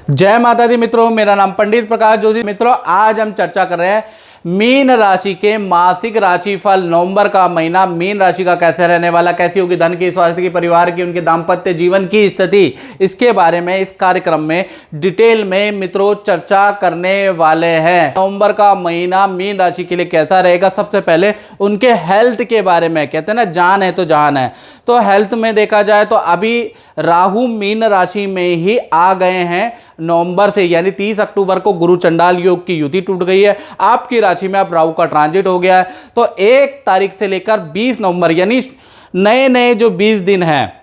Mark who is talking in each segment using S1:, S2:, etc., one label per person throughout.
S1: जय माता दी मित्रों, मेरा नाम पंडित प्रकाश जोशी। मित्रों, आज हम चर्चा कर रहे हैं मीन राशि के मासिक राशिफल। नवंबर का महीना मीन राशि का कैसे रहने वाला, कैसी होगी धन की, स्वास्थ्य की, परिवार की, उनके दाम्पत्य जीवन की स्थिति, इसके बारे में इस कार्यक्रम में डिटेल में मित्रों चर्चा करने वाले हैं। नवंबर का महीना मीन राशि के लिए कैसा रहेगा, सबसे पहले उनके हेल्थ के बारे में। कहते हैं ना, जान है तो जहान है। तो हेल्थ में देखा जाए तो अभी राहु मीन राशि में ही आ गए हैं नवंबर से, यानी 30 अक्टूबर को गुरु चंडाल योग की युति टूट गई है। आपकी राशि में अब राहु का ट्रांजिट हो गया है। तो 1 तारीख से लेकर 20 नवंबर यानी नए नए जो 20 दिन हैं,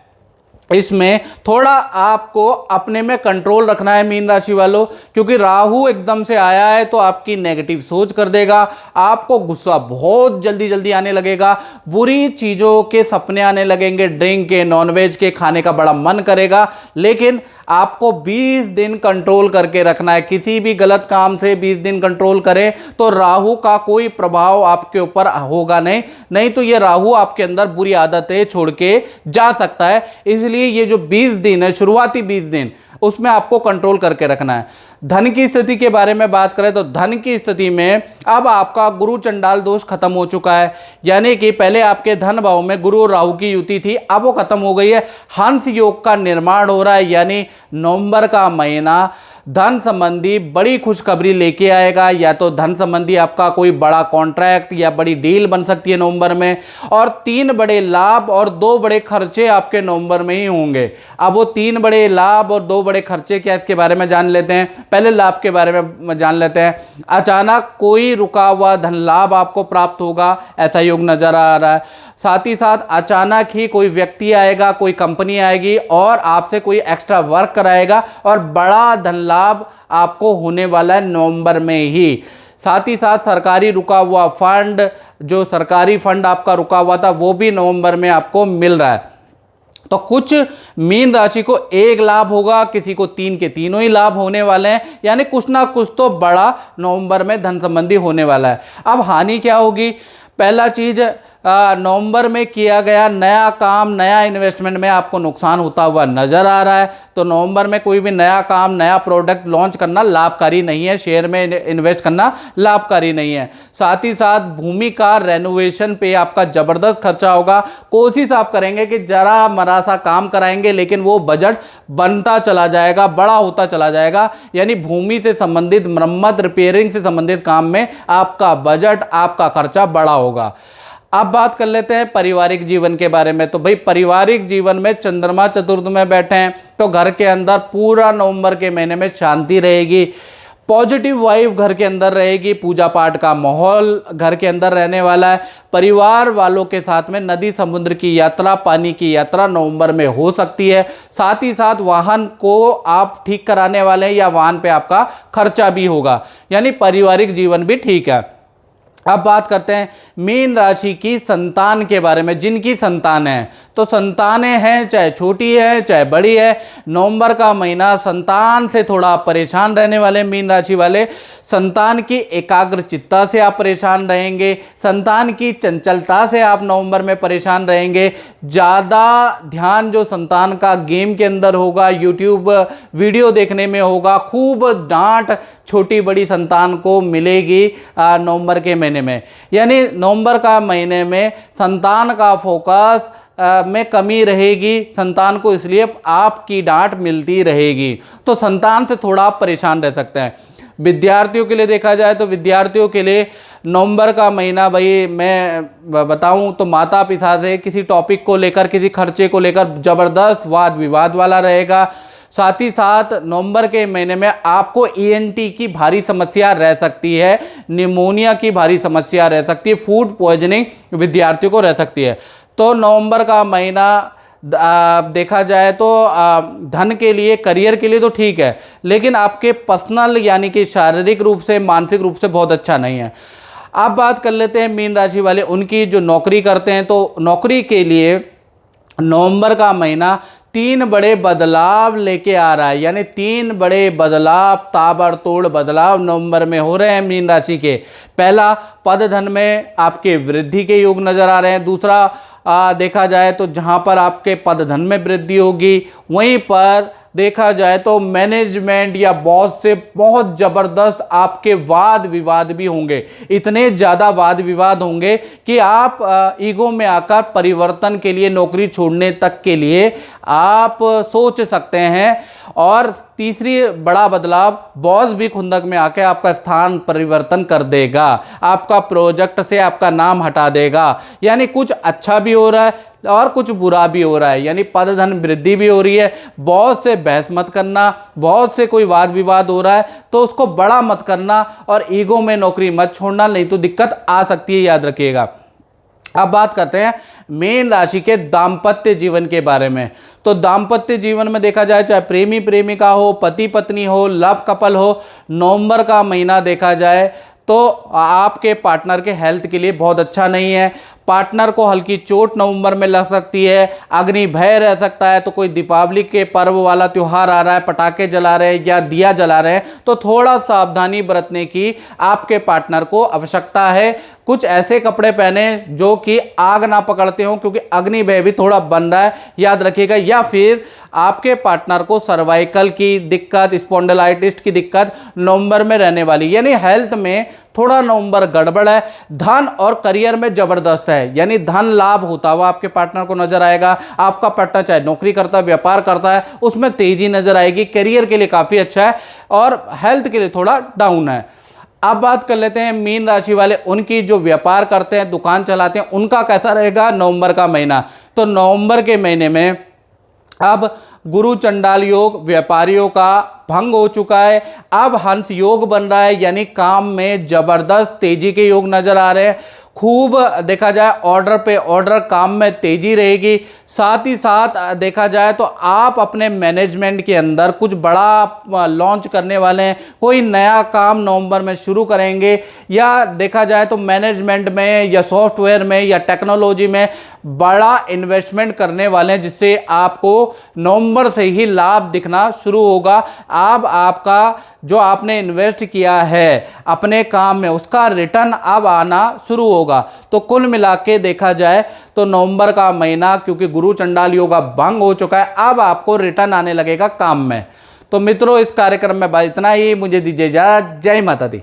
S1: इसमें थोड़ा आपको अपने में कंट्रोल रखना है मीन राशि वालों, क्योंकि राहु एकदम से आया है तो आपकी नेगेटिव सोच कर देगा। आपको गुस्सा बहुत जल्दी जल्दी आने लगेगा, बुरी चीज़ों के सपने आने लगेंगे, ड्रिंक के, नॉनवेज के खाने का बड़ा मन करेगा। लेकिन आपको 20 दिन कंट्रोल करके रखना है। किसी भी गलत काम से 20 दिन कंट्रोल करें तो राहु का कोई प्रभाव आपके ऊपर होगा नहीं तो ये राहु आपके अंदर बुरी आदतें छोड़ के जा सकता है। इसलिए ये जो 20 दिन है, शुरुआती 20 दिन, उसमें आपको कंट्रोल करके रखना है। धन की स्थिति के बारे में बात करें तो धन की स्थिति में अब आपका गुरु चंडाल दोष खत्म हो चुका है, यानी कि पहले आपके धन भाव में गुरु और राहु की युति थी, अब वो खत्म हो गई है। हंस योग का निर्माण हो रहा है, यानी नवंबर का महीना धन संबंधी बड़ी खुशखबरी लेके आएगा। या तो धन संबंधी आपका कोई बड़ा कॉन्ट्रैक्ट या बड़ी डील बन सकती है नवंबर में, और 3 बड़े लाभ और 2 बड़े खर्चे आपके नवंबर में ही होंगे। अब वो 3 बड़े लाभ और 2 बड़े खर्चे क्या, इसके बारे में जान लेते हैं। पहले लाभ के बारे में जान लेते हैं। अचानक कोई रुका हुआ धन लाभ आपको प्राप्त होगा, ऐसा योग नजर आ रहा है। साथ ही साथ अचानक ही कोई व्यक्ति आएगा, कोई कंपनी आएगी और आपसे कोई एक्स्ट्रा वर्क कराएगा, और बड़ा धन लाभ आपको होने वाला है नवंबर में ही। साथ ही साथ सरकारी रुका हुआ फंड, जो सरकारी फंड आपका रुका हुआ था, वो भी नवंबर में आपको मिल रहा है। तो कुछ मीन राशि को 1 लाभ होगा, किसी को 3 के तीनों ही लाभ होने वाले हैं, यानी कुछ ना कुछ तो बड़ा नवंबर में धन संबंधी होने वाला है। अब हानि क्या होगी? पहला चीज, नवंबर में किया गया नया काम, नया इन्वेस्टमेंट में आपको नुकसान होता हुआ नजर आ रहा है। तो नवंबर में कोई भी नया काम, नया प्रोडक्ट लॉन्च करना लाभकारी नहीं है, शेयर में इन्वेस्ट करना लाभकारी नहीं है। साथ ही साथ भूमि का रेनोवेशन पे आपका जबरदस्त खर्चा होगा। कोशिश आप करेंगे कि जरा मरा सा काम कराएंगे, लेकिन वो बजट बनता चला जाएगा, बड़ा होता चला जाएगा। यानी भूमि से संबंधित मरम्मत, रिपेयरिंग से संबंधित काम में आपका बजट, आपका खर्चा बड़ा होगा। अब बात कर लेते हैं पारिवारिक जीवन के बारे में। तो भाई, पारिवारिक जीवन में चंद्रमा चतुर्थ में बैठे हैं, तो घर के अंदर पूरा नवंबर के महीने में शांति रहेगी, पॉजिटिव वाइब घर के अंदर रहेगी, पूजा पाठ का माहौल घर के अंदर रहने वाला है। परिवार वालों के साथ में नदी समुद्र की यात्रा, पानी की यात्रा नवंबर में हो सकती है। साथ ही साथ वाहन को आप ठीक कराने वाले हैं या वाहन पे आपका खर्चा भी होगा, यानी पारिवारिक जीवन भी ठीक है। अब बात करते हैं मीन राशि की संतान के बारे में। जिनकी संतान है, तो संतानें हैं, चाहे छोटी है चाहे बड़ी है, नवंबर का महीना संतान से थोड़ा परेशान रहने वाले मीन राशि वाले। संतान की एकाग्रचित्ता से आप परेशान रहेंगे, संतान की चंचलता से आप नवंबर में परेशान रहेंगे। ज़्यादा ध्यान जो संतान का गेम के अंदर होगा, यूट्यूब वीडियो देखने में होगा, खूब डांट छोटी बड़ी संतान को मिलेगी नवंबर के महीने में। यानी नवंबर का महीने में संतान का फोकस में कमी रहेगी, संतान को इसलिए आपकी डांट मिलती रहेगी। तो संतान से थोड़ा आप परेशान रह सकते हैं। विद्यार्थियों के लिए देखा जाए तो विद्यार्थियों के लिए नवंबर का महीना, भाई मैं बताऊं तो माता पिता से किसी टॉपिक को लेकर, किसी खर्चे को लेकर जबरदस्त वाद विवाद वाला रहेगा। साथ ही साथ नवंबर के महीने में आपको ईएनटी की भारी समस्या रह सकती है, निमोनिया की भारी समस्या रह सकती है, फूड पॉइजनिंग विद्यार्थियों को रह सकती है। तो नवंबर का महीना देखा जाए तो धन के लिए, करियर के लिए तो ठीक है, लेकिन आपके पर्सनल यानी कि शारीरिक रूप से, मानसिक रूप से बहुत अच्छा नहीं है। अब बात कर लेते हैं मीन राशि वाले उनकी जो नौकरी करते हैं। तो नौकरी के लिए नवंबर का महीना 3 बड़े बदलाव लेके आ रहा है, यानी 3 बड़े बदलाव, ताबड़तोड़ बदलाव नवंबर में हो रहे हैं मीन राशि के। पहला, पद धन में आपके वृद्धि के योग नजर आ रहे हैं। दूसरा, देखा जाए तो जहां पर आपके पद धन में वृद्धि होगी, वहीं पर देखा जाए तो मैनेजमेंट या बॉस से बहुत जबरदस्त आपके वाद विवाद भी होंगे। इतने ज़्यादा वाद विवाद होंगे कि आप ईगो में आकर परिवर्तन के लिए, नौकरी छोड़ने तक के लिए आप सोच सकते हैं। और तीसरी बड़ा बदलाव, बॉस भी खुंदक में आके आपका स्थान परिवर्तन कर देगा, आपका प्रोजेक्ट से आपका नाम हटा देगा। यानी कुछ अच्छा भी हो रहा है और कुछ बुरा भी हो रहा है, यानी पद धन वृद्धि भी हो रही है। बॉस से बहस मत करना, बॉस से कोई वाद विवाद हो रहा है तो उसको बड़ा मत करना और ईगो में नौकरी मत छोड़ना, नहीं तो दिक्कत आ सकती है, याद रखिएगा। अब बात करते हैं मीन राशि के दाम्पत्य जीवन के बारे में। तो दाम्पत्य जीवन में देखा जाए, चाहे प्रेमी प्रेमिका हो, पति पत्नी हो, लव कपल हो, नवंबर का महीना देखा जाए तो आपके पार्टनर के हेल्थ के लिए बहुत अच्छा नहीं है। पार्टनर को हल्की चोट नवंबर में लग सकती है, अग्नि भय रह सकता है। तो कोई दीपावली के पर्व वाला त्यौहार आ रहा है, पटाखे जला रहे हैं या दिया जला रहे हैं, तो थोड़ा सावधानी बरतने की आपके पार्टनर को आवश्यकता है। कुछ ऐसे कपड़े पहने जो कि आग ना पकड़ते हो, क्योंकि अग्नि भय भी थोड़ा बन रहा है, याद रखिएगा। या फिर आपके पार्टनर को सर्वाइकल की दिक्कत, स्पॉन्डिलाइटिस की दिक्कत नवंबर में रहने वाली, यानी हेल्थ में थोड़ा नवंबर गड़बड़ है। धन और करियर में जबरदस्त है, यानी धन लाभ होता हुआ आपके पार्टनर को नजर आएगा। आपका पार्टनर चाहे नौकरी करता है, व्यापार करता है, उसमें तेजी नजर आएगी। करियर के लिए काफी अच्छा है और हेल्थ के लिए थोड़ा डाउन है। अब बात कर लेते हैं मीन राशि वाले, उनकी जो व्यापार करते हैं, दुकान चलाते हैं, उनका कैसा रहेगा नवंबर का महीना। तो नवंबर के महीने में अब गुरु चंडाल योग व्यापारियों का भंग हो चुका है। अब हंस योग बन रहा है, यानी काम में जबरदस्त तेजी के योग नजर आ रहे हैं। खूब देखा जाए ऑर्डर पे ऑर्डर, काम में तेजी रहेगी। साथ ही साथ देखा जाए तो आप अपने मैनेजमेंट के अंदर कुछ बड़ा लॉन्च करने वाले हैं, कोई नया काम नवंबर में शुरू करेंगे, या देखा जाए तो मैनेजमेंट में या सॉफ्टवेयर में या टेक्नोलॉजी में बड़ा इन्वेस्टमेंट करने वाले हैं, जिससे आपको नवंबर से ही लाभ दिखना शुरू होगा। अब आपका जो आपने इन्वेस्ट किया है अपने काम में, उसका रिटर्न अब आना शुरू होगा। तो कुल मिला के देखा जाए तो नवंबर का महीना, क्योंकि गुरु चंडाल योग भंग हो चुका है, अब आपको रिटर्न आने लगेगा काम में। तो मित्रों, इस कार्यक्रम में इतना ही, मुझे दीजिए इजाजत। जय माता दी।